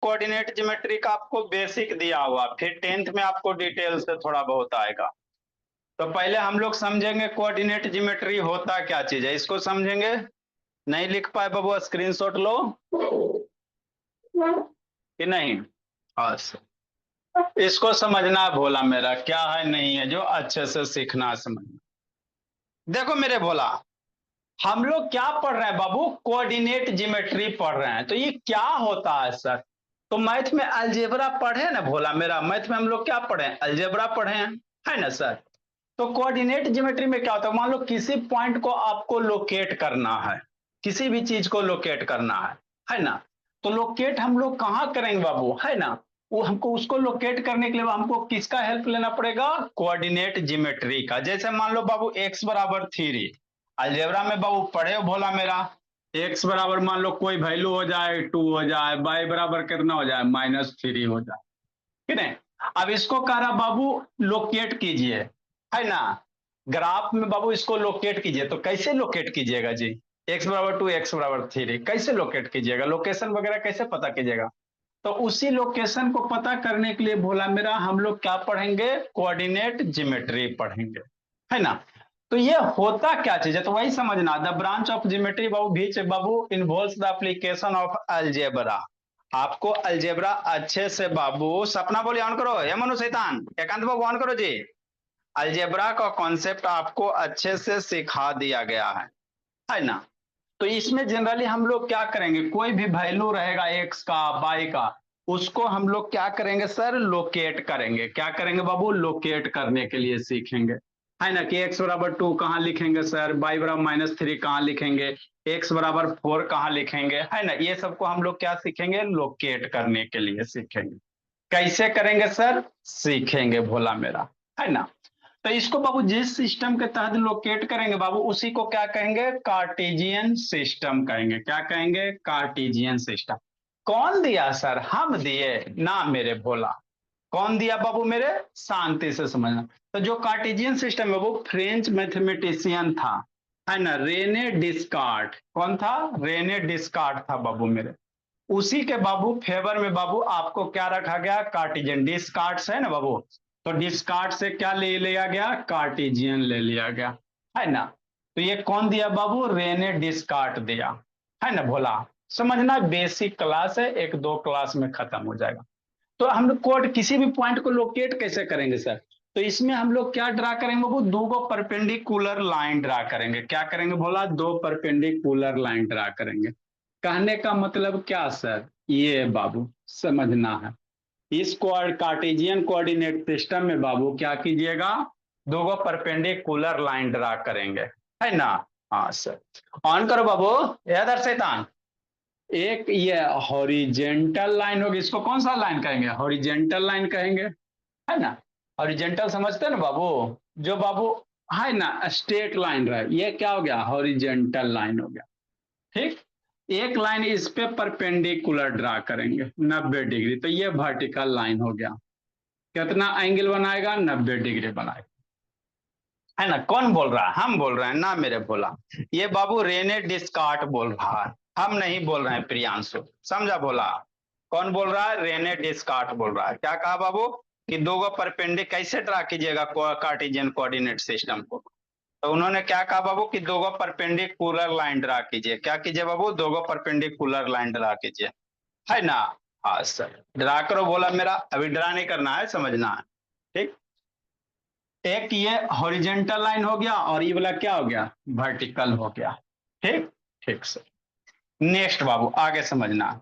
Coordinate geometry का आपको basic दिया हुआ, फिर 10th में आपको डिटेल से थोड़ा बहुत आएगा। तो पहले हम लोग समझेंगे कोऑर्डिनेट ज्योमेट्री होता क्या चीज है, इसको समझेंगे। नहीं लिख पाए बाबू स्क्रीनशॉट लो कि नहीं। हाँ, इसको समझना भोला मेरा क्या है नहीं है, जो अच्छे से सीखना है समझना। देखो मेरे भोला, हम लोग क्या पढ़ रहे हैं बाबू, कोऑर्डिनेट ज्योमेट्री पढ़ रहे हैं। तो ये क्या होता है सर? तो मैथ में अलजेब्रा पढ़े ना भोला मेरा, मैथ में हम लोग क्या पढ़े हैं, अलजेब्रा पढ़े हैं, है ना सर। तो कोऑर्डिनेट ज्योमेट्री में क्या होता है, मान लो किसी पॉइंट को आपको लोकेट करना है, किसी भी चीज को लोकेट करना है ना। तो लोकेट हम लोग कहाँ करेंगे बाबू, है ना। वो हमको उसको लोकेट करने के लिए हमको किसका हेल्प लेना पड़ेगा, कोऑर्डिनेट ज्योमेट्री का। जैसे मान लो बाबू x बराबर 3, अलजेब्रा में बाबू पढ़े हो भोला मेरा। x बराबर मान लो कोई वैल्यू हो जाए 2 हो जाए, y बराबर कितना हो जाए -3 हो जाए, ठीक है। अब इसको कह रहा बाबू लोकेट कीजिए, है ना। ग्राफ में बाबू इसको लोकेट कीजिए, तो कैसे लोकेट कीजिएगा जी, x बराबर 2 x बराबर 3 कैसे लोकेट कीजिएगा, लोकेशन वगैरह कैसे पता कीजिएगा। तो उसी लोकेशन को पता करने के लिए भोला मेरा हम लोग क्या पढ़ेंगे, कोऑर्डिनेट ज्योमेट्री पढ़ेंगे, है ना। तो ये होता क्या चीज है, तो वही समझना। The branch of geometry Babu beach Babu involves the application of algebra. आपको अलजेब्रा अच्छे से बाबू, सपना बोलिए ऑन करो, ये मनु शैतान एकांत बाबू ऑन करो जी। अलजेब्रा का कॉन्सेप्ट आपको अच्छे से सिखा दिया गया है ना। तो इसमें जनरली हम लोग क्या करेंगे, कोई भी वैल्यू रहेगा एक्स का वाई का, उसको हम लोग क्या करेंगे सर, लोकेट करेंगे। क्या करेंगे बाबू, लोकेट करने के लिए सीखेंगे, है ना। कि एक्स बराबर 2 कहाँ लिखेंगे सर, वाई बराबर -3 कहाँ लिखेंगे, एक्स बराबर 4 कहाँ लिखेंगे, है ना। ये सबको हम लोग क्या सीखेंगे, लोकेट करने के लिए सीखेंगे। कैसे करेंगे सर, सीखेंगे भोला मेरा, है ना। तो इसको बाबू जिस सिस्टम के तहत लोकेट करेंगे बाबू, उसी को क्या कहेंगे, कार्टेजियन सिस्टम कहेंगे। क्या कहेंगे, कार्टेजियन सिस्टम। कौन दिया सर, हम दिए ना मेरे भोला। कौन दिया बाबू मेरे, शांति से समझना। तो जो कार्टेजियन सिस्टम है वो फ्रेंच मैथमेटिशियन था, है ना, रेने डिस्कार्ट। कौन था, रेने डिस्कार्ट था बाबू मेरे। उसी के बाबू फेवर में बाबू आपको क्या रखा गया, कार्टेजियन। डिस्कार्ट है ना बाबू, तो डिस्कार्ट से क्या ले लिया गया, कार्टेजियन ले लिया गया, है ना। तो ये कौन दिया बाबू, रेने डिस्कार्ट दिया, है ना भोला। समझना, बेसिक क्लास है, 1-2 क्लास में खत्म हो जाएगा। तो हम लोग कोड किसी भी पॉइंट को लोकेट कैसे करेंगे सर, तो इसमें हम लोग क्या ड्रा करेंगे बाबू, दो गो परपेंडिकुलर लाइन ड्रा करेंगे। क्या करेंगे भोला, दो परपेंडिकुलर लाइन ड्रा करेंगे। कहने का मतलब क्या सर, ये बाबू समझना है। इस कार्टेजियन कोऑर्डिनेट सिस्टम में बाबू क्या कीजिएगा, दो गो परपेंडिकुलर लाइन ड्रा करेंगे, है ना। हाँ सर, ऑन करो बाबू, याद शैतान। एक ये हॉरिजेंटल लाइन होगी, इसको कौन सा लाइन कहेंगे, हॉरिजेंटल लाइन कहेंगे, है ना। हॉरिजेंटल समझते हैं ना बाबू, जो बाबू है ना स्ट्रेट लाइन रहे, ये क्या हो गया, हॉरिजेंटल लाइन हो गया, ठीक। एक लाइन इस पे परपेंडिकुलर ड्रा करेंगे 90 डिग्री, तो ये वर्टिकल लाइन हो गया। कितना एंगल बनाएगा, 90 डिग्री बनाएगा, है ना। कौन बोल रहा है, हम बोल रहे हैं ना मेरे भोला। ये बाबू रेने डिस्कार्ट बोल रहा है, हम नहीं बोल रहे हैं प्रियांशु, समझा भोला। कौन बोल रहा है, रेने डिस्कार्ट बोल रहा है। क्या कहा बाबू, कि दो गो परपेंडिक कैसे ड्रा कीजिएगा कार्टेशियन कोऑर्डिनेट सिस्टम को। तो उन्होंने क्या कहा बाबू, कि दो गो परपेंडिकुलर लाइन ड्रा कीजिए। क्या कीजिए बाबू, दो गो परपेंडिकुलर लाइन ड्रा कीजिए, है ना। हाँ सर, ड्रा करो बोला मेरा, अभी ड्रा नहीं करना है, समझना है, ठीक। एक ये हॉरिजेंटल लाइन हो गया, और ये वाला क्या हो गया, वर्टिकल हो गया, ठीक। ठीक सर, नेक्स्ट बाबू आगे समझना।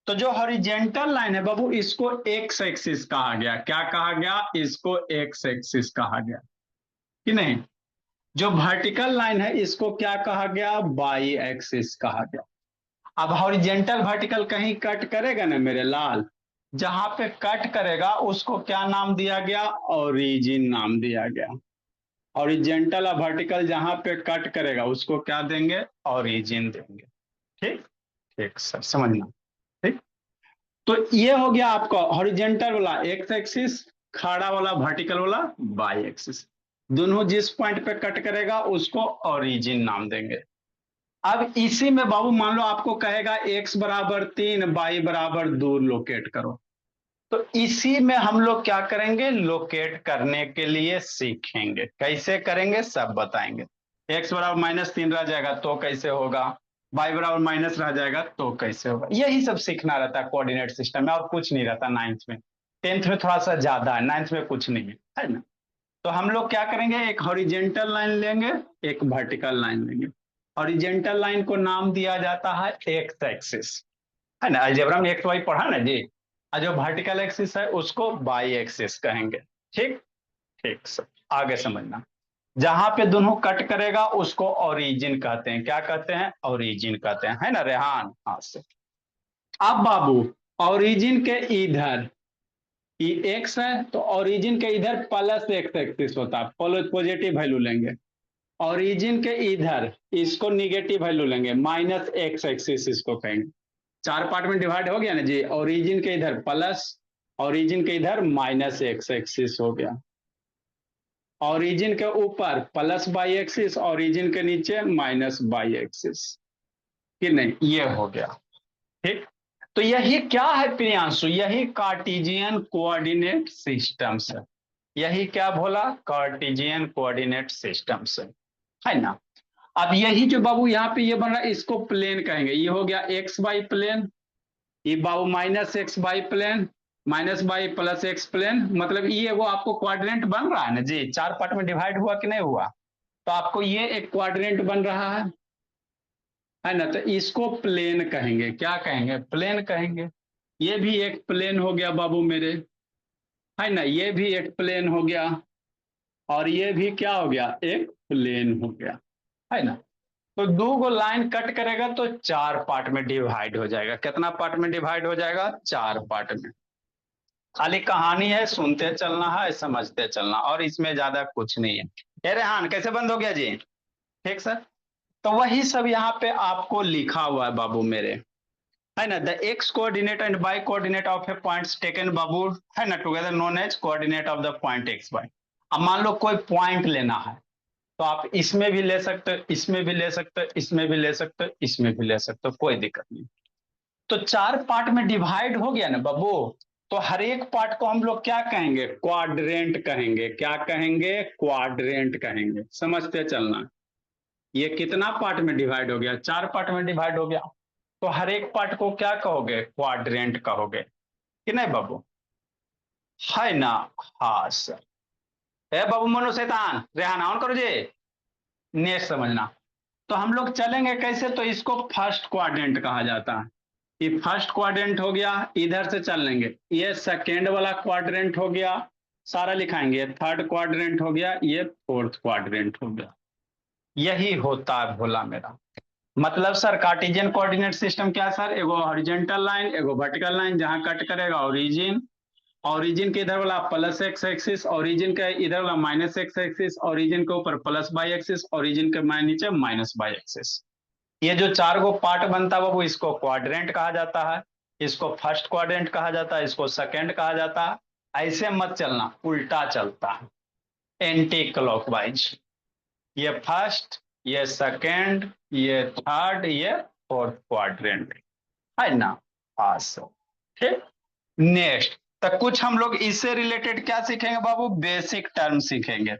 तो जो हॉरिजेंटल लाइन है बाबू, इसको एक्स एक्सिस कहा गया। क्या कहा गया, इसको एक्स एक्सिस कहा गया, कि नहीं। जो वर्टिकल लाइन है इसको क्या कहा गया, वाई एक्सिस कहा गया। अब हॉरिजेंटल वर्टिकल कहीं कट करेगा ना मेरे लाल, जहां पे कट करेगा उसको क्या नाम दिया गया, ओरिजिन नाम दिया गया। हॉरिजेंटल और वर्टिकल जहां पे कट करेगा उसको क्या देंगे, ओरिजिन देंगे, ठीक। ठीक सर, समझना, ठीक। तो ये हो गया आपका हॉरिजेंटल वाला एक्स एक्सिस, खड़ा वाला वर्टिकल वाला वाई एक्सिस। दोनों जिस पॉइंट पे कट करेगा उसको ओरिजिन नाम देंगे। अब इसी में बाबू मान लो आपको कहेगा x बराबर 3 y बराबर 2 लोकेट करो, तो इसी में हम लोग क्या करेंगे, लोकेट करने के लिए सीखेंगे। कैसे करेंगे सब बताएंगे। x बराबर -3 रह जाएगा तो कैसे होगा, y बराबर माइनस रह जाएगा तो कैसे होगा, यही सब सीखना रहता है कोऑर्डिनेट सिस्टम में, और कुछ नहीं रहता नाइन्थ में। टेंथ में थोड़ा सा ज्यादा है, नाइन्थ में कुछ नहीं है ना। तो हम लोग क्या करेंगे, एक हॉरिजेंटल लाइन लेंगे, एक वर्टिकल लाइन लेंगे। हॉरिजेंटल लाइन को नाम दिया जाता है एक्स एक्सिस, है ना, अलजेब्रा में एक्स वाई पढ़ा ना जी। और जो वर्टिकल एक्सिस है उसको वाई एक्सिस कहेंगे। ठीक, ठीक सर, आगे समझना। जहां पे दोनों कट करेगा उसको ओरिजिन कहते हैं। क्या कहते हैं, ओरिजिन कहते हैं, है ना रेहान, हाँ से। अब बाबू, ओरिजिन के इधर ये एक्स है तो ओरिजिन के इधर प्लस एक्स एक्सिस होता है, पॉजिटिव वैल्यू लेंगे। ओरिजिन के इधर इसको निगेटिव वैल्यू लेंगे, माइनस एक्स एक्सिस इसको कहेंगे। चार पार्ट में डिवाइड हो गया ना जी, ओरिजिन के इधर प्लस, ओरिजिन के इधर माइनस एक्स एक्सिस हो गया। ओरिजिन के ऊपर प्लस बाई एक्सिस, ओरिजिन के नीचे माइनस बाई एक्सिस, कि नहीं, ये हो गया। ठीक, तो यही क्या है प्रियांशु, यही कार्टेशियन कोऑर्डिनेट सिस्टम्स है। यही क्या बोला, कार्टेशियन कोऑर्डिनेट सिस्टम्स है ना। अब यही जो बाबू यहाँ पे ये बन रहा है इसको प्लेन कहेंगे। ये हो गया एक्स बाई प्लेन, ये बाबू minus X by plane, minus by plus X plane, मतलब ये वो आपको क्वाड्रेंट बन रहा है ना जी। चार पार्ट में डिवाइड हुआ कि नहीं हुआ, तो आपको ये एक क्वाड्रेंट बन रहा है ना। तो इसको प्लेन कहेंगे, क्या कहेंगे, प्लेन कहेंगे। ये भी एक प्लेन हो गया बाबू मेरे, है ना, ये भी एक प्लेन हो गया, और ये भी क्या हो गया, एक प्लेन हो गया, है ना। तो दो गो लाइन कट करेगा तो चार पार्ट में डिवाइड हो जाएगा। कितना पार्ट में डिवाइड हो जाएगा, चार पार्ट में। खाली कहानी है, सुनते चलना है, समझते चलना, और इसमें ज्यादा कुछ नहीं है। ए रेहान कैसे बंद हो गया जी, ठीक सर। तो वही सब यहाँ पे आपको लिखा हुआ है बाबू मेरे, है ना। The x coordinate and y coordinate of a point taken बाबू, है ना, together known as coordinate of the point x y. अब मान लो कोई पॉइंट लेना है, तो आप इसमें भी ले सकते हो, इसमें भी ले सकते हो, इसमें भी ले सकते हो, इसमें भी ले सकते हो, कोई दिक्कत नहीं। तो चार पार्ट में डिवाइड हो गया ना बाबू, तो हर एक पार्ट को हम लोग क्या कहेंगे, क्वाड्रेंट कहेंगे। क्या कहेंगे, क्वाड्रेंट कहेंगे, समझते चलना। ये कितना पार्ट में डिवाइड हो गया, चार पार्ट में डिवाइड हो गया, तो हर एक पार्ट को क्या कहोगे, क्वाड्रेंट कहोगे, कि नहीं बाबू, है ना। हाँ सर। ए बाबू मनु शैतान, रेहान ऑन करो जी, नेक्स्ट समझना। तो हम लोग चलेंगे कैसे, तो इसको फर्स्ट क्वाड्रेंट कहा जाता है। ये फर्स्ट क्वाड्रेंट हो गया, इधर से चल लेंगे, ये सेकेंड वाला क्वाड्रेंट हो गया, सारा लिखाएंगे, थर्ड क्वाड्रेंट हो गया, ये फोर्थ क्वाड्रेंट हो गया। यही होता है भोला मेरा। मतलब सर कार्टेशियन कोऑर्डिनेट सिस्टम क्या सर, एगो हॉरिजॉन्टल लाइन, एगो वर्टिकल लाइन, जहां कट करेगा ओरिजिन, ओरिजिन के इधर वाला प्लस एक्स एक्सिस, ओरिजिन के इधर वाला माइनस एक्स एक्सिस, ओरिजिन के ऊपर प्लस बाई एक्सिस, ओरिजिन के नीचे माइनस बाई एक्सिस। ये जो चार गो पार्ट बनता है वो इसको क्वाड्रेंट कहा जाता है। इसको फर्स्ट क्वाड्रेंट कहा जाता है, इसको सेकंड कहा जाता है। ऐसे मत चलना, उल्टा चलता है, एंटी क्लॉकवाइज। ये फर्स्ट, ये सेकंड, ये थर्ड, ये फोर्थ क्वाड्रेंट, है ना। हाँ सर, ठीक। नेक्स्ट, तो कुछ हम लोग इससे रिलेटेड क्या सीखेंगे बाबू, बेसिक टर्म सीखेंगे।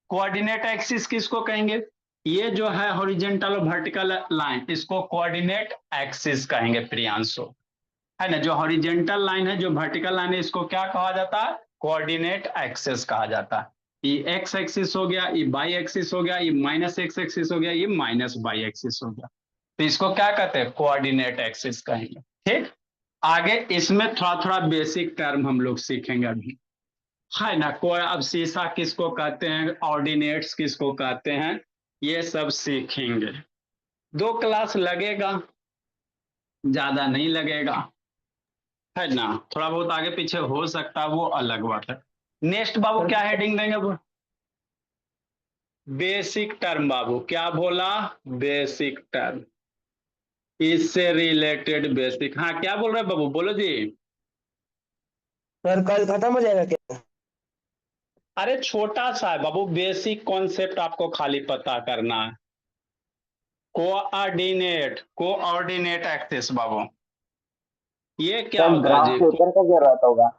कोऑर्डिनेट एक्सिस किसको कहेंगे, ये जो है हॉरिजॉन्टल और वर्टिकल लाइन, इसको कोऑर्डिनेट एक्सिस कहेंगे प्रियांशु, है ना। जो हॉरिजॉन्टल लाइन है, जो वर्टिकल लाइन है, इसको क्या कहा जाता है, कोऑर्डिनेट एक्सिस कहा जाता है। ये एक्स एक्सिस हो गया, ये बाई एक्सिस हो गया, ये माइनस एक्स एक्सिस हो गया, ये माइनस बाई एक्सिस हो गया, तो इसको क्या कहते हैं, कोऑर्डिनेट एक्सिस कहेंगे। ठीक, आगे इसमें थोड़ा थोड़ा बेसिक टर्म हम लोग सीखेंगे अभी, है ना। कोई अब शीशा किसको कहते हैं, ऑर्डिनेट्स किसको कहते हैं, ये सब सीखेंगे। दो क्लास लगेगा, ज्यादा नहीं लगेगा, है ना। थोड़ा बहुत आगे पीछे हो सकता है, वो अलग बात है। नेक्स्ट बाबू क्या हेडिंग देंगे वो, बेसिक टर्म बाबू, क्या बोला, बेसिक टर्म, इससे रिलेटेड बेसिक। हाँ क्या बोल रहे हैं बाबू, बोलो जी। सर कल खत्म हो जाएगा क्या? अरे छोटा सा है बाबू, बेसिक कॉन्सेप्ट आपको खाली पता करना है। कोऑर्डिनेट एक्सिस बाबू, ये क्या सर होता है ग्राफ जी? के ऊपर का जरूरत होगा।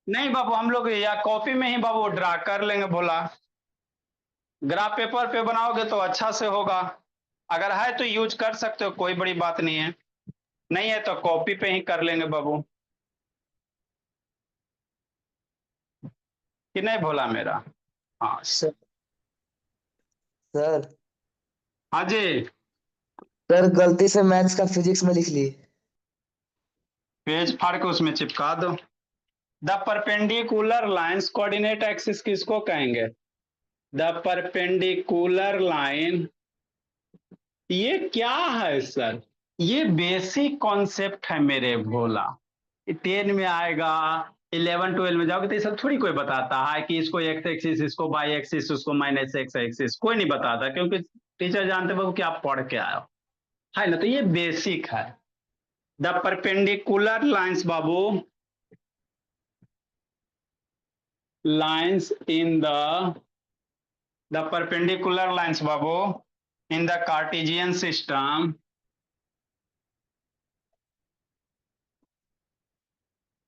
नहीं बाबू, हम लोग या कॉपी में ही बाबू ड्रा कर लेंगे बोला। ग्राफ पेपर पे बनाओगे तो अच्छा से होगा। अगर है तो यूज कर सकते हो, कोई बड़ी बात नहीं है। नहीं है तो कॉपी पे ही कर लेंगे बाबू, कि नहीं भोला मेरा? हाँ सर सर हाँ जी। सर गलती से मैथ्स का फिजिक्स में लिख ली। पेज फाड़ के उसमें चिपका दो। The perpendicular lines coordinate axis किसको कहेंगे? द परपेंडिकुलर लाइन, ये क्या है सर? ये बेसिक कॉन्सेप्ट है मेरे भोला। 10 में आएगा, 11 12 में जाओगे तो ये सब थोड़ी कोई बताता है कि इसको एक्स एक्सिस, इसको बाई एक्सिस, उसको माइनस एक्स एक्सिस, कोई नहीं बताता, क्योंकि टीचर जानते बाबू कि आप पढ़ के आए हो, है ना? तो ये बेसिक है। The perpendicular lines Babu, lines in the perpendicular lines babu in the Cartesian system,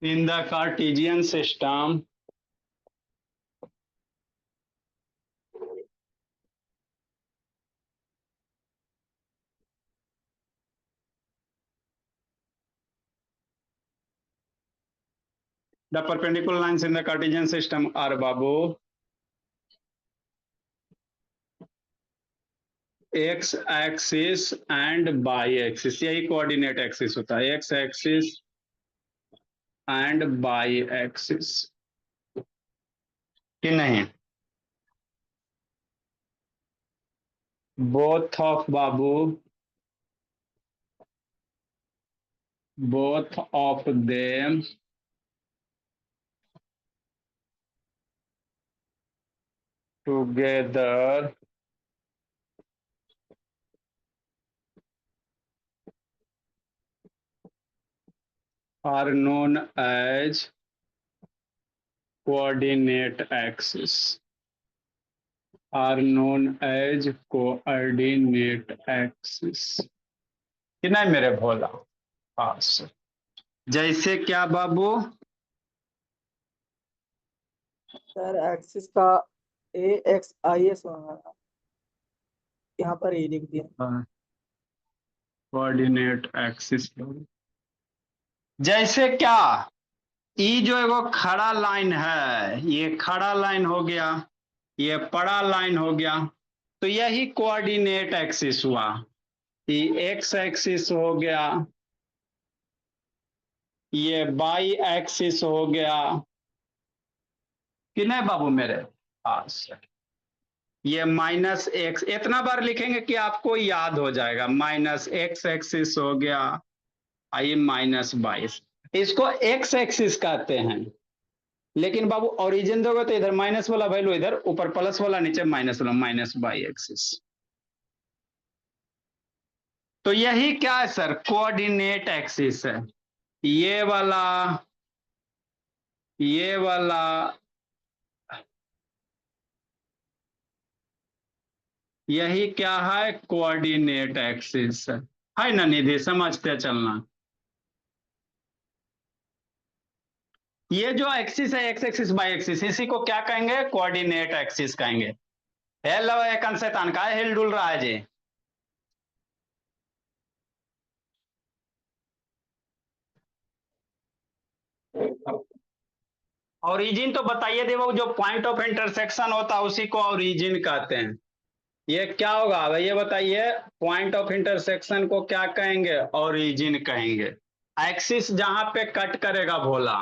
in the Cartesian system the perpendicular lines in the Cartesian system are babu x axis and y axis, यही coordinate axis होता है, x axis and y axis, कि नहीं? both of babu, both of them together are known as coordinate axis, are known as coordinate axis, कि नहीं मेरे भोला? हाँ sir. जैसे क्या बाबू? सर एक्सिस का ए एक्स आई एस होगा, यहाँ पर ए लिख दिया। कोऑर्डिनेट एक्सिस, जैसे क्या? ई जो एगो खड़ा लाइन है, ये खड़ा लाइन हो गया, ये पड़ा लाइन हो गया, तो यही कोऑर्डिनेट एक्सिस हुआ। ये एक्स एक्सिस हो गया, ये बाई एक्सिस हो गया, कि नहीं बाबू मेरे? हाँ सर। ये माइनस एक्स, इतना बार लिखेंगे कि आपको याद हो जाएगा। माइनस एक्स एक्सिस हो गया, आइए माइनस 22, इसको एक्स एक्सिस कहते हैं। लेकिन बाबू ओरिजिन दोगे तो इधर माइनस वाला वैल्यू इधर, ऊपर प्लस वाला, नीचे माइनस वाला, माइनस बाई एक्सिस। तो यही क्या है सर? कोऑर्डिनेट एक्सिस है। ये वाला, ये वाला, यही क्या है? कोऑर्डिनेट एक्सिस है ना निधि? समझते चलना। ये जो एक्सिस है, एक्स एक्सिस बाई एक्सिस, इसी को क्या कहेंगे? कोऑर्डिनेट एक्सिस कहेंगे। हेलो एक शैतान का हिल डुल रहा है जी। ओरिजिन तो बताइए देवो, जो पॉइंट ऑफ इंटरसेक्शन होता है उसी को ओरिजिन कहते हैं। ये क्या होगा भैया बताइए? पॉइंट ऑफ इंटरसेक्शन को क्या कहेंगे? ओरिजिन कहेंगे। एक्सिस जहां पे कट करेगा भोला।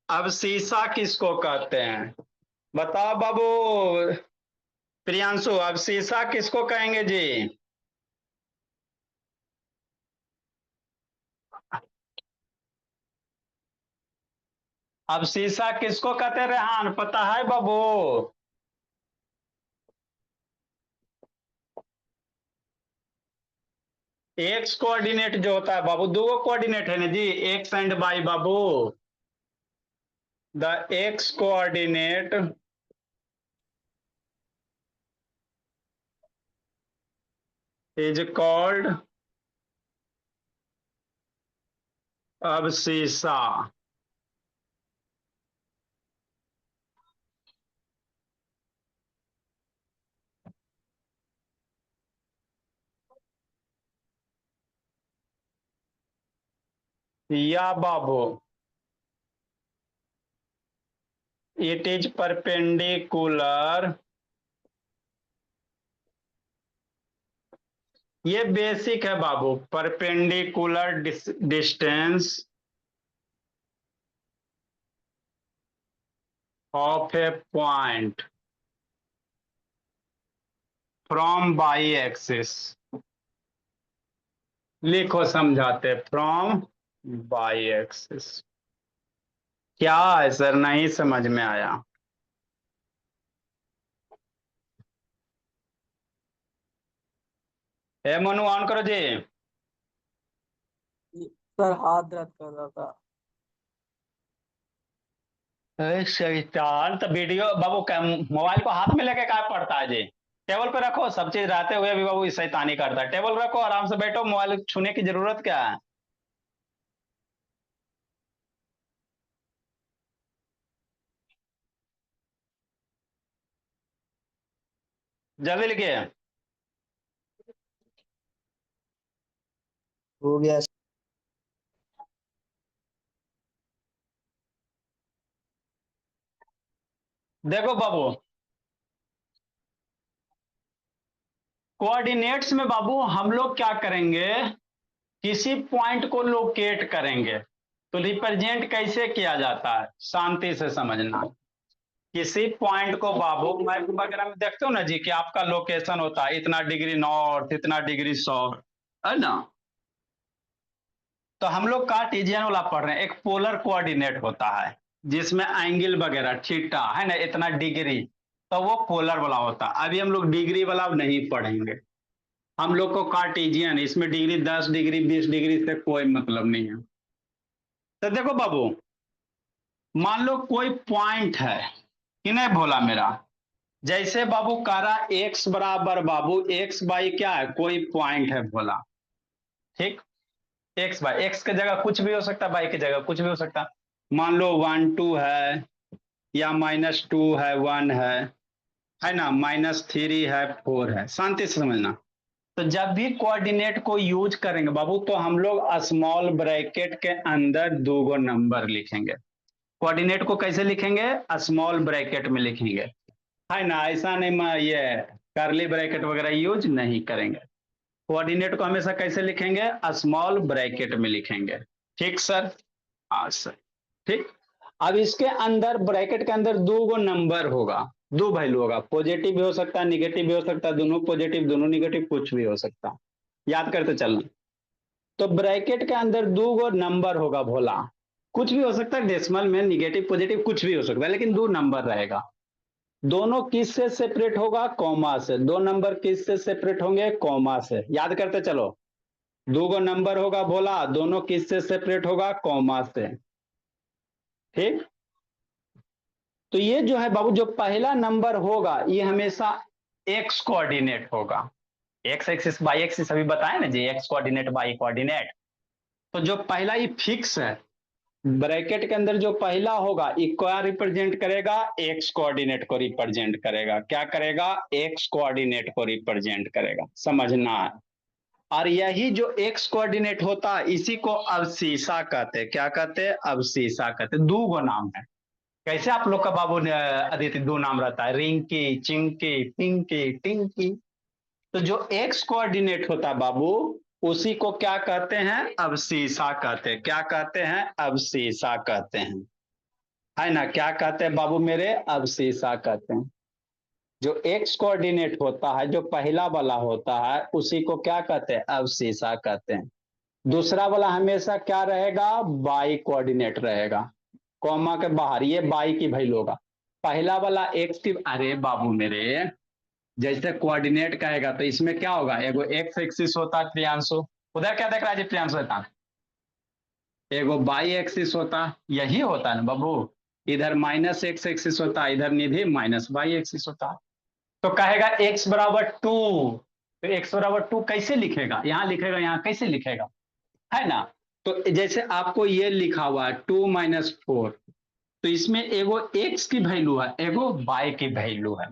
अब शीशा किसको कहते हैं? बताओ बाबू प्रियांशु, अब शीशा किसको कहेंगे जी? अब शीशा किसको कहते हैं रेहान, पता है बाबू? एक्स कोऑर्डिनेट जो होता है बाबू, दो कोऑर्डिनेट है ना जी, एक्स एंड वाई बाबू। The x coordinate is called abscissa. या बाबू, इट इज परपेंडिकुलर, ये बेसिक है बाबू, perpendicular distance of a point from y axis. लिखो समझाते, फ्रॉम बाई एक्सिस। क्या है सर, नहीं समझ में आया? ए मनु ऑन करो जी। सर हाथ दर्द कर रहा था। शैतान, तो वीडियो बाबू मोबाइल को हाथ में लेके क्या पड़ता है जी? टेबल पे रखो, सब चीज रहते हुए भी बाबू शैतानी करता है। टेबल रखो, आराम से बैठो, मोबाइल छूने की जरूरत क्या है? जल्दी लिखिए। हो गया। देखो बाबू, कोऑर्डिनेट्स में बाबू हम लोग क्या करेंगे, किसी पॉइंट को लोकेट करेंगे। तो रिप्रेजेंट कैसे किया जाता है, शांति से समझना। किसी पॉइंट को बाबू मैप वगैरह में देखते हो ना जी, कि आपका लोकेशन होता है इतना डिग्री नॉर्थ, इतना डिग्री साउथ, है ना? तो हम लोग कार्टेशियन वाला पढ़ रहे हैं, एक पोलर कोऑर्डिनेट होता है जिसमें एंगल वगैरह थीटा है ना, इतना डिग्री, तो वो पोलर वाला होता है। अभी हम लोग डिग्री वाला नहीं पढ़ेंगे, हम लोग को कार्टेशियन, इसमें डिग्री 10 डिग्री 20 डिग्री से कोई मतलब नहीं है। तो देखो बाबू, मान लो कोई पॉइंट है कि नहीं भोला मेरा, जैसे बाबू कह रहा एक्स बराबर बाबू एक्स बाई क्या है, कोई पॉइंट है भोला, ठीक? एक्स बाई एक्स की जगह कुछ भी हो सकता है, बाई की जगह कुछ भी हो सकता है। मान लो 1 2 है, या -2 है, 1 है ना, -3 है, 4 है, शांति से समझना। तो जब भी कोऑर्डिनेट को यूज करेंगे बाबू, तो हम लोग स्मॉल ब्रैकेट के अंदर दो गो नंबर लिखेंगे। कोऑर्डिनेट को कैसे लिखेंगे, स्मॉल ब्रैकेट में लिखेंगे, है ना? ऐसा नहीं ये करली ब्रैकेट वगैरह यूज नहीं करेंगे। कोऑर्डिनेट को हमेशा कैसे लिखेंगे, स्मॉल ब्रैकेट में लिखेंगे। ठीक सर? हाँ सर, ठीक। अब इसके अंदर ब्रैकेट के अंदर दो गो नंबर होगा, दो वैल्यू होगा, पॉजिटिव भी हो सकता है, निगेटिव भी हो सकता है, दोनों पॉजिटिव दोनों निगेटिव, कुछ भी हो सकता है, याद करते चलना। तो ब्रैकेट के अंदर दो गो नंबर होगा भोला, कुछ भी हो सकता है, डेसिमल में निगेटिव पॉजिटिव कुछ भी हो सकता है, लेकिन दो नंबर रहेगा। दोनों किस से सेपरेट होगा, कॉमा से। दो नंबर किस से सेपरेट होंगे, कॉमा से। याद करते चलो, दो गो नंबर होगा भोला, दोनों किस से सेपरेट होगा, कॉमा से, ठीक? तो ये जो है बाबू, जो पहला नंबर होगा ये हमेशा एक्स कोऑर्डिनेट होगा। एक्स एक्सिस बाई एक्सिस अभी बताए ना जी, एक्स कोऑर्डिनेट बाई कोऑर्डिनेट। तो जो पहला ये फिक्स है, ब्रैकेट के अंदर जो पहला होगा ये क्या रिप्रेजेंट करेगा, एक्स कोऑर्डिनेट को रिप्रेजेंट करेगा। क्या करेगा, एक्स कोऑर्डिनेट को रिप्रेजेंट करेगा, समझना है। और यही जो एक्स कोऑर्डिनेट होता है इसी को अवशीषा कहते हैं। क्या कहते हैं, अवशीषा कहते हैं। दो गो नाम है। कैसे आप लोग का बाबू अदिति दो नाम रहता है, रिंकी, चिंकी, पिंकी, टिंकी। तो जो एक्स कोऑर्डिनेट होता है बाबू, उसी को क्या कहते हैं, अवशीषा कहते हैं। क्या कहते हैं, अवशीषा कहते हैं, है ना? क्या कहते हैं बाबू मेरे, अवशीषा कहते हैं। जो एक्स कोऑर्डिनेट होता है, जो पहला वाला होता है, उसी को क्या कहते हैं, अवशीषा कहते हैं। दूसरा वाला हमेशा क्या रहेगा, बाई कोऑर्डिनेट रहेगा, कॉमा के बाहर, ये बाई की वैल्यू होगा। पहला वाला एक्स की, अरे बाबू मेरे, जैसे कोऑर्डिनेट कहेगा तो इसमें क्या होगा, एगो एक्स एक्सिस होता है प्रियांशु, उधर क्या देख रहा है जी प्रियांशु, होता एगो बाई एक्सिस होता, यही होता है ना बाबू। इधर -x एक्सिस होता है, इधर निधि -y एक्सिस होता है। तो कहेगा x बराबर 2, तो x बराबर 2 कैसे लिखेगा, यहाँ लिखेगा, यहाँ कैसे लिखेगा, है ना। तो जैसे आपको ये लिखा हुआ है 2 माइनस 4, तो इसमें एगो x की वैल्यू है, एगो y की वैल्यू है,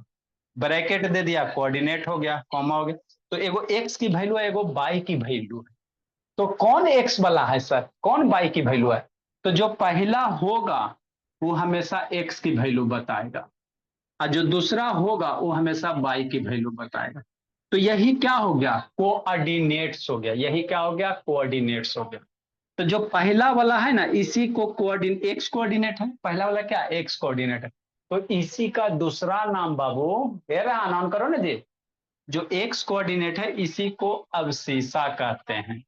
ब्रैकेट दे दिया, कोऑर्डिनेट हो गया, कॉमा हो गया। तो एगो x की वैल्यू है, एगो y की वैल्यू है। तो कौन x वाला है सर, कौन y की वैल्यू है? तो जो पहला होगा वो हमेशा x की वैल्यू बताएगा, और जो दूसरा होगा वो हमेशा y की वैल्यू बताएगा। तो यही क्या हो गया, कोऑर्डिनेट्स हो गया, यही क्या हो गया, कोऑर्डिनेट्स हो गया। तो जो पहला वाला है ना, इसी को कोऑर्डिनेट, एक्स कोऑर्डिनेट है, पहला वाला क्या, एक्स कोऑर्डिनेट है। तो इसी का दूसरा नाम बाबू, ऑन करो ना जी, जो एक्स कोऑर्डिनेट है इसी को अवशीषा कहते हैं।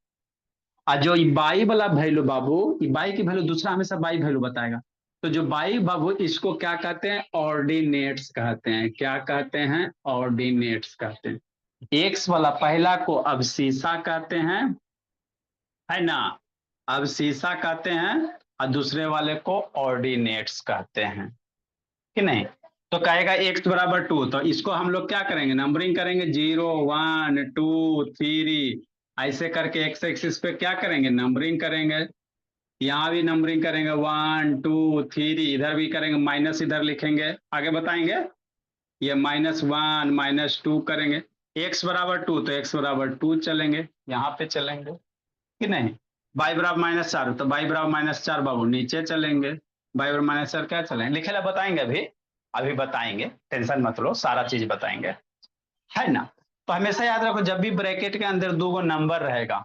और जो बाई वाला वैल्यू बाबू, बाई की वैल्यू दूसरा हमेशा बाई वैल्यू बताएगा। तो जो बाई बाबू, इसको क्या कहते हैं, ऑर्डिनेट्स कहते हैं। क्या कहते हैं, ऑर्डिनेट्स कहते हैं। एक्स वाला पहला को अवशीषा कहते हैं, है ना, अवशीषा कहते हैं, और दूसरे वाले को ऑर्डिनेट्स कहते हैं, कि नहीं। तो कहेगा एक्स बराबर 2, तो इसको हम लोग क्या करेंगे, नंबरिंग करेंगे, 0 1 2 3, ऐसे करके एक्स एक्सिस पे क्या करेंगे, नंबरिंग करेंगे। यहाँ भी नंबरिंग करेंगे, 1 2 3, इधर भी करेंगे, माइनस इधर लिखेंगे, आगे बताएंगे। ये -1 -2 करेंगे। एक्स बराबर 2, तो एक्स बराबर 2 चलेंगे, यहाँ पे चलेंगे, कि नहीं। बाई बराबर -4, तो बाई बराबर -4 बाबू नीचे चलेंगे, बाई बराबर -4 क्या चलेंगे, लिखे ला बताएंगे अभी, अभी बताएंगे, टेंशन मत लो, सारा चीज बताएंगे, है ना। तो हमेशा याद रखो, जब भी ब्रैकेट के अंदर दो गो नंबर रहेगा,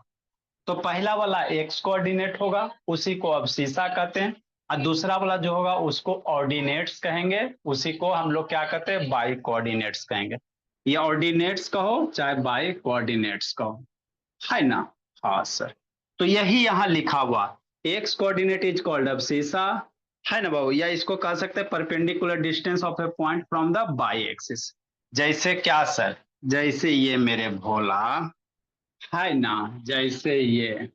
तो पहला वाला एक्स कोऑर्डिनेट होगा, उसी को अवशीषा कहते हैं, और दूसरा वाला जो होगा उसको ऑर्डिनेट्स कहेंगे, उसी को हम लोग क्या कहते हैं, बाई कोऑर्डिनेट्स कहेंगे। ये ऑर्डिनेट्स कहो चाहे बाई कोऑर्डिनेट्स कहो, है ना। हाँ सर, तो यही यहाँ लिखा हुआ, एक्स कोऑर्डिनेट इज कॉल्ड अबसीसा, है ना बाबू, या इसको कह सकते हैं perpendicular distance of a point from the by axis. जैसे क्या सर, जैसे ये मेरे भोला, है ना, जैसे ये,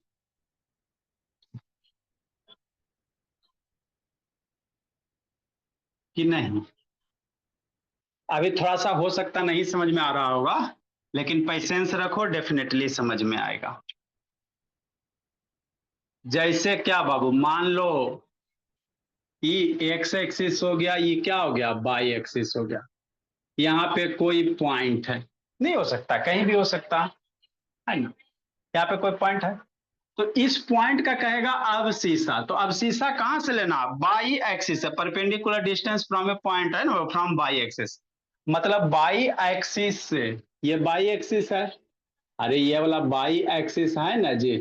कि नहीं। अभी थोड़ा सा हो सकता नहीं समझ में आ रहा होगा, लेकिन पेशेंस रखो, डेफिनेटली समझ में आएगा। जैसे क्या बाबू, मान लो ये एक्स एक्सिस हो गया, ये क्या हो गया, बाई एक्सिस हो गया। यहाँ पे कोई पॉइंट है, नहीं हो सकता, कहीं भी हो सकता है ना, यहाँ पे कोई पॉइंट है, तो इस पॉइंट का कहेगा अवशीषा। तो अवशीषा कहां से लेना, बाई एक्सिस है, perpendicular distance from A point है ना, फ्रॉम बाई एक्सिस, मतलब बाई एक्सिस से, ये बाई एक्सिस है, अरे ये वाला बाई एक्सिस है ना जी,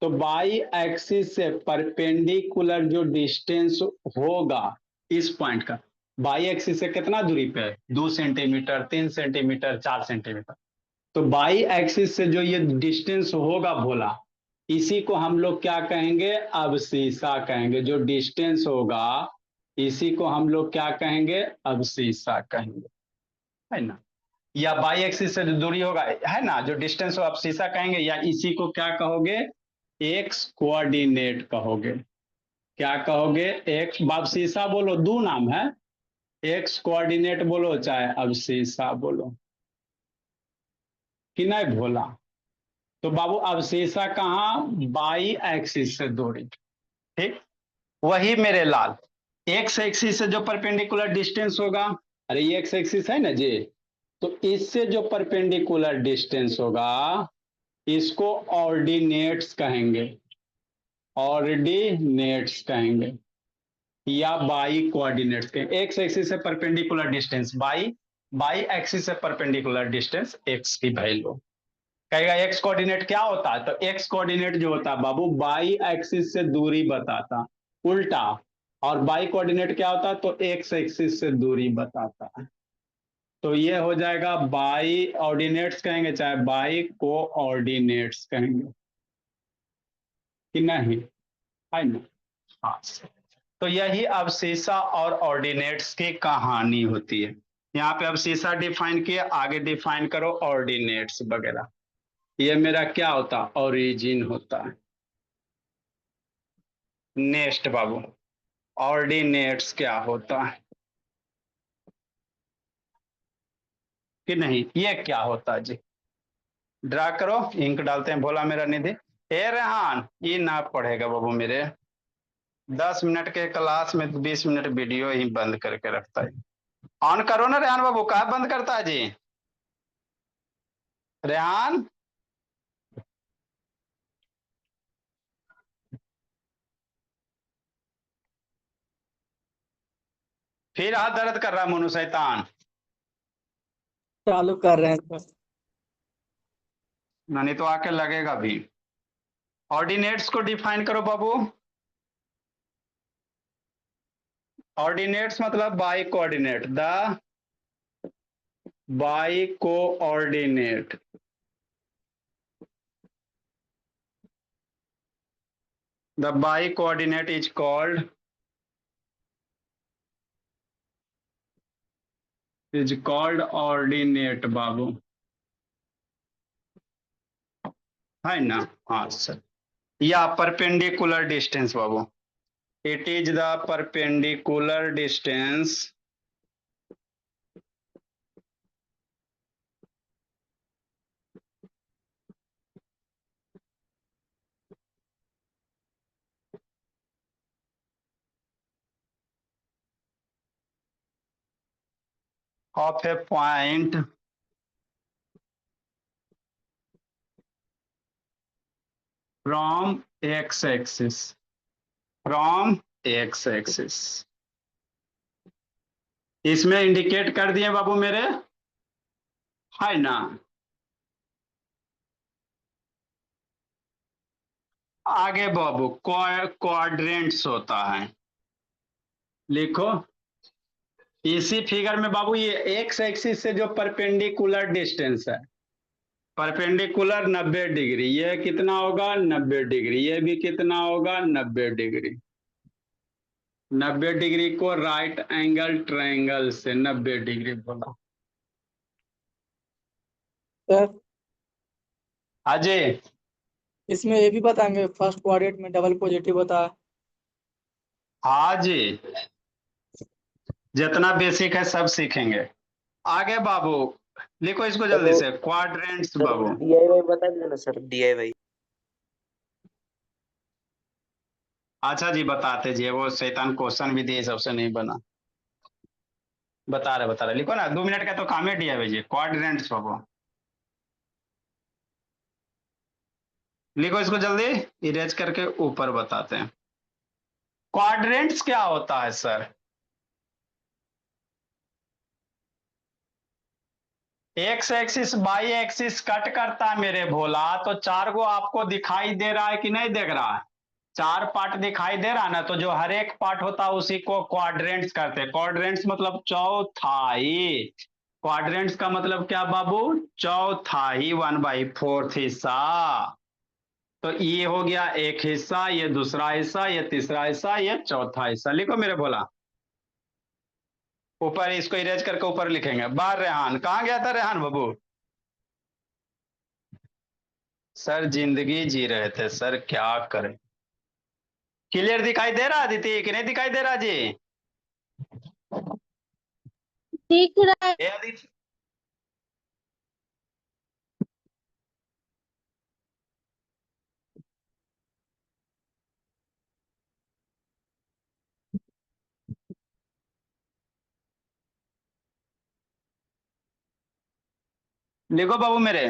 तो बाई एक्सिस से परपेंडिकुलर जो डिस्टेंस होगा इस पॉइंट का, बाई एक्सिस से कितना दूरी पे है, 2 सेंटीमीटर, 3 सेंटीमीटर, 4 सेंटीमीटर। तो बाई एक्सिस से जो ये डिस्टेंस होगा भोला, इसी को हम लोग क्या कहेंगे, अवशीषा कहेंगे। जो डिस्टेंस होगा इसी को हम लोग क्या कहेंगे, अवशीषा कहेंगे, है ना। या बाई एक्सिस से जो दूरी होगा, है ना, जो डिस्टेंस हो, आप शीशा कहेंगे, या इसी को क्या कहोगे, एक्स कोऑर्डिनेट कहोगे। क्या कहोगे, एक्स, बाब शीशा बोलो, दो नाम है, एक्स कोऑर्डिनेट बोलो चाहे अब शीशा बोलो, कि नहीं भोला। तो बाबू अवशीषा कहाँ, बाई एक्सिस से दूरी, ठीक। वही मेरे लाल, एक्स एक्सिस से जो परपेंडिकुलर डिस्टेंस होगा, अरे ये एक्स एक्सिस है ना जी, तो इससे जो परपेंडिकुलर डिस्टेंस होगा इसको ऑर्डिनेट्स कहेंगे, ऑर्डिनेट्स कहेंगे, या बाई कोऑर्डिनेट्स कहेंगे। एक्स एक्सिस से perpendicular distance by, by axis से परपेंडिकुलर डिस्टेंस एक्स की वैल्यू, कहेगा एक्स कोऑर्डिनेट क्या होता है, तो एक्स कोऑर्डिनेट जो होता है बाबू, बाई एक्सिस से दूरी बताता, उल्टा, और बाई कोऑर्डिनेट क्या होता है, तो एक्स एक्सिस से दूरी बताता है। तो ये हो जाएगा बाई ऑर्डिनेट्स कहेंगे चाहे बाई कोऑर्डिनेट्स कहेंगे, कि नहीं, है ना। हाँ, तो यही अवशीषा और ऑर्डिनेट्स की कहानी होती है। यहाँ पे अवशीषा डिफाइन किए, आगे डिफाइन करो ऑर्डिनेट्स वगैरह। ये मेरा क्या होता, ओरिजिन होता है। नेक्स्ट बाबू, ऑर्डिनेट्स क्या होता है, कि नहीं, ये क्या होता है जी। ड्रा करो, इंक डालते हैं भोला मेरा निधि। ए रेहान, ये ना पढ़ेगा बाबू मेरे। 10 मिनट के क्लास में 20 मिनट वीडियो ही बंद करके रखता है। ऑन करो ना रेहान बाबू, कहाँ बंद करता है जी रेहान? फिर हाथ दर्द कर रहा है मोनू शैतान। चालू कर रहे हैं सर। नहीं तो आके लगेगा भी। ऑर्डिनेट्स को डिफाइन करो बाबू। ऑर्डिनेट्स मतलब by coordinate, the by coordinate. The bi-coordinate is called ordinate बाबू, है ना? हाँ सर। या perpendicular distance Babu, it is the perpendicular distance of a point from x-axis, from x-axis। इसमें इंडिकेट कर दिए बाबू मेरे, है ना? आगे बाबू क्वाड्रेंट्स होता है, लिखो इसी फिगर में बाबू। ये एक्स एक्सिस से जो परपेंडिकुलर डिस्टेंस है, परपेंडिकुलर 90 डिग्री, ये कितना होगा 90 डिग्री, ये भी कितना होगा 90 डिग्री। 90 डिग्री को राइट एंगल ट्रायंगल से 90 डिग्री बोला। सर अजय, इसमें ये भी बताएंगे फर्स्ट क्वाड्रेंट में डबल पॉजिटिव होता है। हाँ जी, जितना बेसिक है सब सीखेंगे। आगे बाबू लिखो इसको जल्दी से, क्वाड्रेंट्स सर बाबू। DIY बता दीजिए ना सर, DIY। अच्छा जी बताते जी, वो शैतान क्वेश्चन भी दिए सबसे नहीं बना। बता रहे लिखो ना, 2 मिनट का तो काम है दिया भेजिए, क्वाड्रेंट्स बाबू। लिखो इसको जल्दी, इरेज करके ऊपर बताते हैं। क्वाड्रेंट्स क्या होता है sir? X axis by axis cut करता है मेरे भोला, तो 4 गो आपको दिखाई दे रहा है कि नहीं देख रहा है? 4 पार्ट दिखाई दे रहा है ना, तो जो हर एक पार्ट होता है उसी को क्वाड्रेंट्स करते हैं। क्वाड्रेंट्स मतलब चौथाई। क्वाड्रेंट्स का मतलब क्या बाबू? चौथाई, 1/4 हिस्सा। तो ये हो गया एक हिस्सा, ये दूसरा हिस्सा, ये तीसरा हिस्सा, ये चौथा हिस्सा। लिखो मेरे भोला, ऊपर इसको इरेज करके ऊपर लिखेंगे। बाहर रेहान, कहाँ गया था रेहान बाबू? सर जिंदगी जी रहे थे सर, क्या करें। क्लियर दिखाई दे रहा अदिति कि नहीं दिखाई दे रहा जी? दिख रहा है। ए अदिति, लिखो बाबू मेरे।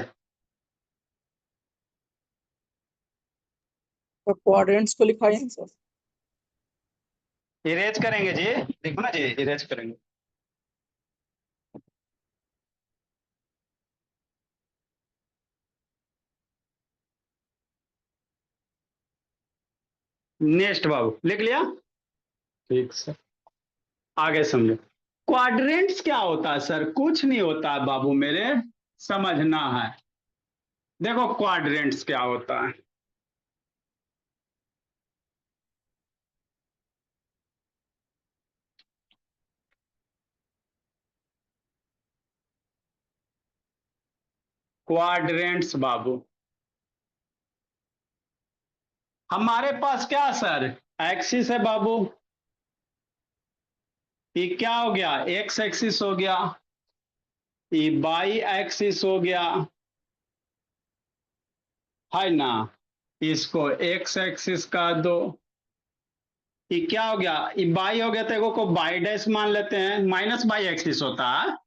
तो क्वाड्रेंट्स को लिखाइए ना सर। इरेज करेंगे जी, देखो ना जी, इरेज करेंगे। नेक्स्ट बाबू लिख लिया? ठीक सर, आगे समझो। क्वाड्रेंट्स क्या होता है सर? कुछ नहीं होता है बाबू मेरे, समझना है। देखो क्वाड्रेंट्स क्या होता है। क्वाड्रेंट्स बाबू, हमारे पास क्या सर? एक्सिस है बाबू। ये क्या हो गया? एक्स एक्सिस हो गया, ये बाई एक्सिस हो गया, है ना। इसको एक्स एक्सिस का दो, ये क्या हो गया, ये बाई हो गया, तो एगो को बाई डैश मान लेते हैं, माइनस बाई एक्सिस होता है,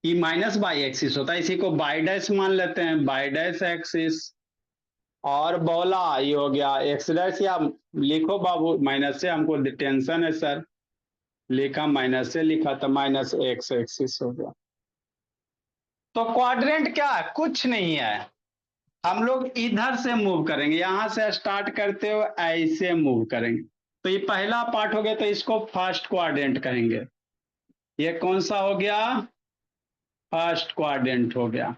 ये माइनस बाई एक्सिस होता है, इसी को बाई डैश मान लेते हैं, बाई डैश एक्सिस। और बोला ये हो गया एक्स डैश, या लिखो बाबू माइनस से, हमको टेंशन है सर, लिखा माइनस से, लिखा तो माइनस एक्स एक्सिस हो गया। तो क्वाड्रेंट क्या है, कुछ नहीं है, हम लोग इधर से मूव करेंगे, यहां से स्टार्ट करते हो ऐसे मूव करेंगे। तो ये पहला पार्ट हो गया, तो इसको फर्स्ट क्वाड्रेंट कहेंगे। ये कौन सा हो गया, फर्स्ट क्वाड्रेंट हो गया,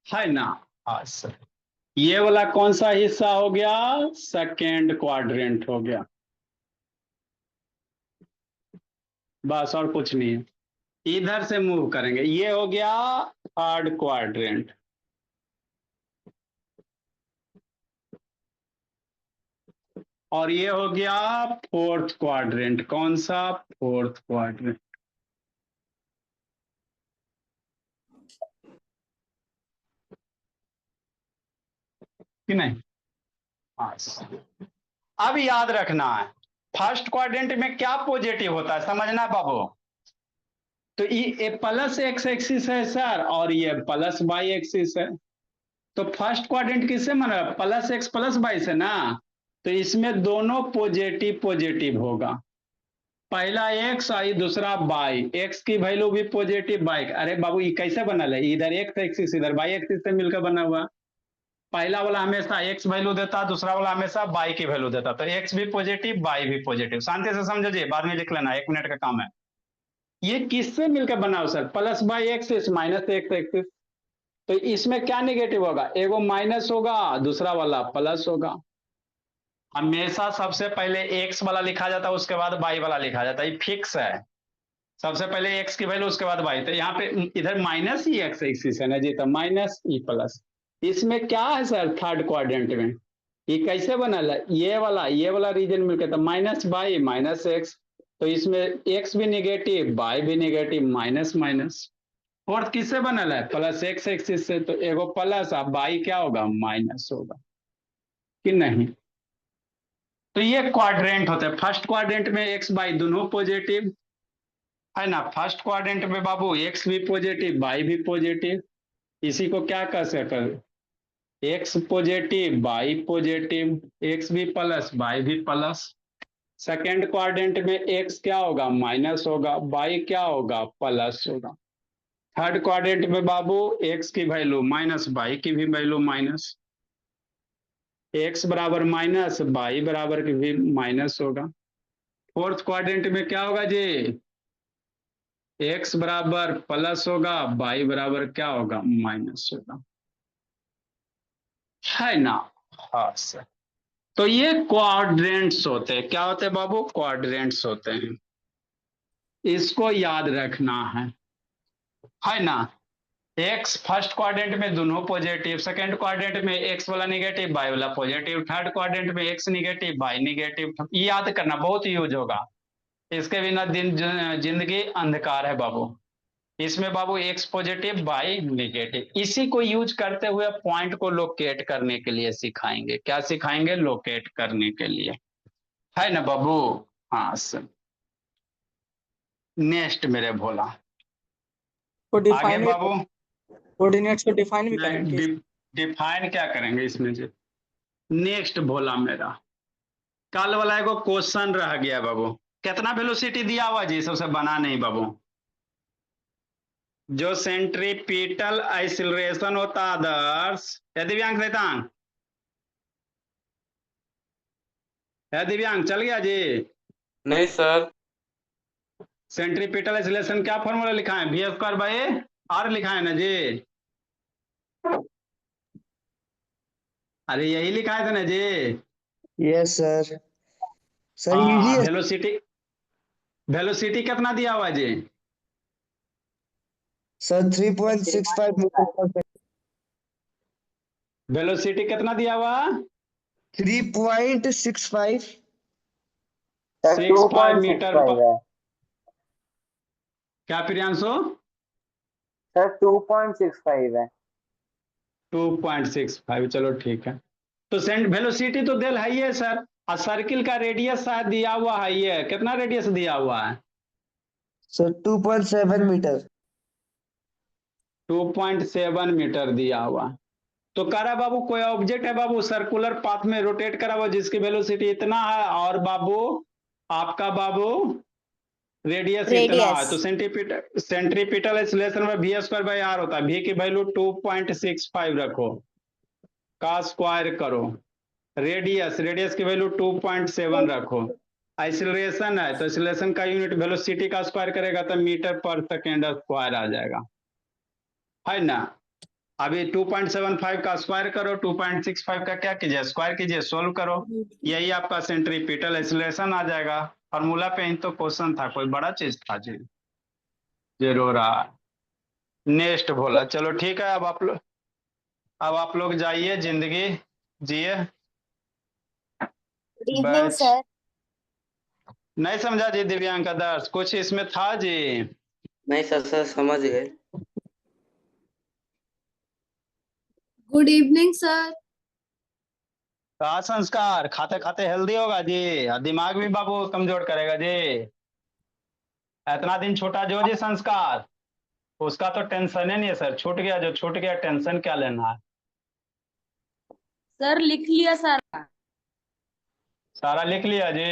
है ना। हाँ सर, ये वाला कौन सा हिस्सा हो गया, सेकेंड क्वाड्रेंट हो गया, बस और कुछ नहीं है, इधर से मूव करेंगे, ये हो गया थर्ड क्वाड्रेंट। और ये हो गया फोर्थ क्वाड्रेंट, कौन सा, फोर्थ क्वाड्रेंट। कि नहीं। हाँ, अब याद रखना है, फर्स्ट क्वाड्रेंट में क्या पॉजिटिव होता है, समझना है बाबू। तो ये प्लस एक्स एक्सिस है सर, और ये प्लस वाई एक्सिस है। तो फर्स्ट क्वाड्रेंट किससे बना, प्लस एक्स प्लस वाई से ना। तो इसमें दोनों पॉजिटिव पॉजिटिव होगा, पहला एक्स और दूसरा वाई, एक्स की वैल्यू भी पॉजिटिव, वाई, अरे बाबू ये कैसे बना है, इधर एक्स एक्सिस इधर वाई एक्सिस से मिलकर बना हुआ। पहला वाला हमेशा एक्स वैल्यू देता, दूसरा वाला हमेशा वाई की वैल्यू देता, तो एक्स भी पॉजिटिव वाई भी पॉजिटिव, शांति से समझो जी, बाद में लिख लेना, 1 मिनट का काम है। ये किससे मिलकर बना हो sir, plus by axis minus x axis. तो इसमें क्या निगेटिव होगा, एगो माइनस होगा, दूसरा वाला प्लस होगा। हमेशा सबसे पहले एक्स वाला लिखा जाता है, उसके बाद वाई वाला लिखा जाता है, ये फिक्स है, सबसे पहले एक्स की वैल्यू उसके बाद वाई। तो यहाँ पे इधर माइनस ही एक्स एक्सिस है ना जी, तो माइनस ई प्लस। इसमें क्या है सर, थर्ड क्वाड्रेंट में ये कैसे बना है, ये वाला रीजन मिलकर था, माइनस बाई माइनस एक्स। तो इसमें एक्स भी निगेटिव बाई भी निगेटिव, माइनस माइनस। फोर्थ किससे बना है, प्लस एक्स एक्सिस से, तो एगो प्लस अब बाई क्या होगा, माइनस होगा, कि नहीं। तो ये क्वाड्रेंट होते हैं, फर्स्ट क्वाड्रेंट में एक्स बाई दोनों पॉजिटिव, है ना। फर्स्ट क्वाड्रेंट में बाबू एक्स भी पॉजिटिव बाई भी पॉजिटिव, इसी को क्या कह सकते, x positive by positive, x भी प्लस बाई भी प्लस। सेकेंड क्वाड्रेंट में एक्स क्या होगा, माइनस होगा, बाई क्या होगा, प्लस होगा। थर्ड क्वाड्रेंट में बाबू एक्स की वैल्यू माइनस, बाई की भी वैल्यू माइनस, एक्स बराबर माइनस बाई बराबर की भी माइनस होगा। फोर्थ क्वाड्रेंट में क्या होगा जी, एक्स बराबर प्लस होगा, बाई बराबर क्या होगा, माइनस होगा, है ना। हाँ सर, तो ये क्वाड्रेंट्स होते हैं, क्या होते हैं बाबू, क्वाड्रेंट्स होते हैं, इसको याद रखना है ना। एक्स फर्स्ट क्वाड्रेंट में दोनों पॉजिटिव, सेकंड क्वाड्रेंट में एक्स वाला निगेटिव बाई वाला पॉजिटिव, थर्ड क्वाड्रेंट में एक्स निगेटिव बाई निगेटिव, ये याद करना, बहुत यूज होगा, इसके बिना दिन जिंदगी अंधकार है बाबू। इसमें बाबू एक्स पॉजिटिव बाई निगेटिव, इसी को यूज करते हुए पॉइंट को लोकेट करने के लिए सिखाएंगे, क्या सिखाएंगे, लोकेट करने के लिए, है ना बाबू। हाँ सर, नेक्स्ट मेरे भोला, को आगे डिफाइन भी, बाबू। कोऑर्डिनेट्स को डिफाइन भी करेंगे। डिफाइन क्या करेंगे इसमें जी, नेक्स्ट भोला मेरा, कल वाला एगो क्वेश्चन रह गया बाबू, कितना वेलोसिटी दिया हुआ जी, सबसे बना नहीं बाबू, जो सेंट्रीपिटल एक्सीलरेशन होता आदर्श, है दिव्यांग शैतान, है दिव्यांग, चल गया जी। नहीं सर। सेंट्रीपिटल एक्सीलरेशन क्या फॉर्मूला लिखा है, वी स्क्वायर बाई आर लिखा है ना जी, अरे यही लिखा है था ना जी। Yes sir. सर इजी हाँ, है। वेलोसिटी, वेलोसिटी कितना दिया हुआ जी, सर 3.65 मीटर पर सेकंड। वेलोसिटी कितना दिया हुआ, 3.65। 6.5 मीटर पर, क्या प्रियांशु, सर 2.65 है। 2.65, चलो ठीक है। तो सेंट वेलोसिटी तो दिल है ही है सर, और सर्किल का रेडियस शायद दिया हुआ है, ये कितना रेडियस दिया हुआ है? Sir 2.7 metre. 2.7 मीटर दिया हुआ। तो कह रहा बाबू कोई ऑब्जेक्ट है बाबू सर्कुलर पाथ में रोटेट करा हुआ जिसकी वेलोसिटी इतना है, और बाबू आपका बाबू रेडियस इतना है, तो सेंट्रीपिटल एक्सीलरेशन में वी स्क्वायर बाई आर होता है। वी की वैल्यू 2.65 रखो, का स्क्वायर करो, रेडियस की वैल्यू 2.7 रखो। एक्सीलरेशन है तो एक्सीलरेशन का यूनिट वेलोसिटी का स्क्वायर करेगा तो मीटर पर सेकेंड स्क्वायर आ जाएगा, है ना। अभी 2.75 का स्क्वायर करो, 2.65 का क्या कीजिए, स्क्वायर कीजिए, सोल्व करो, यही आपका सेंट्रीपिटल एक्सीलरेशन आ जाएगा। फॉर्मूला पे ही तो क्वेश्चन था, कोई बड़ा चीज था जी, जरूर रहा। नेक्स्ट बोला, चलो ठीक है। अब आप लोग जाइए, जिंदगी जिए। Good evening batch sir. नहीं समझा जी दिव्यांग आदर्श, कुछ इसमें था जी? नहीं सर समझ गए। Good evening sir. का संस्कार खाते खाते हेल्दी होगा जी, और दिमाग भी बाबू कमजोर करेगा जी। इतना दिन छोटा जो जी संस्कार, उसका तो टेंशन ही नहीं है सर, छूट गया जो छूट गया, टेंशन क्या लेना है। सर लिख लिया सारा। सारा लिख लिया जी।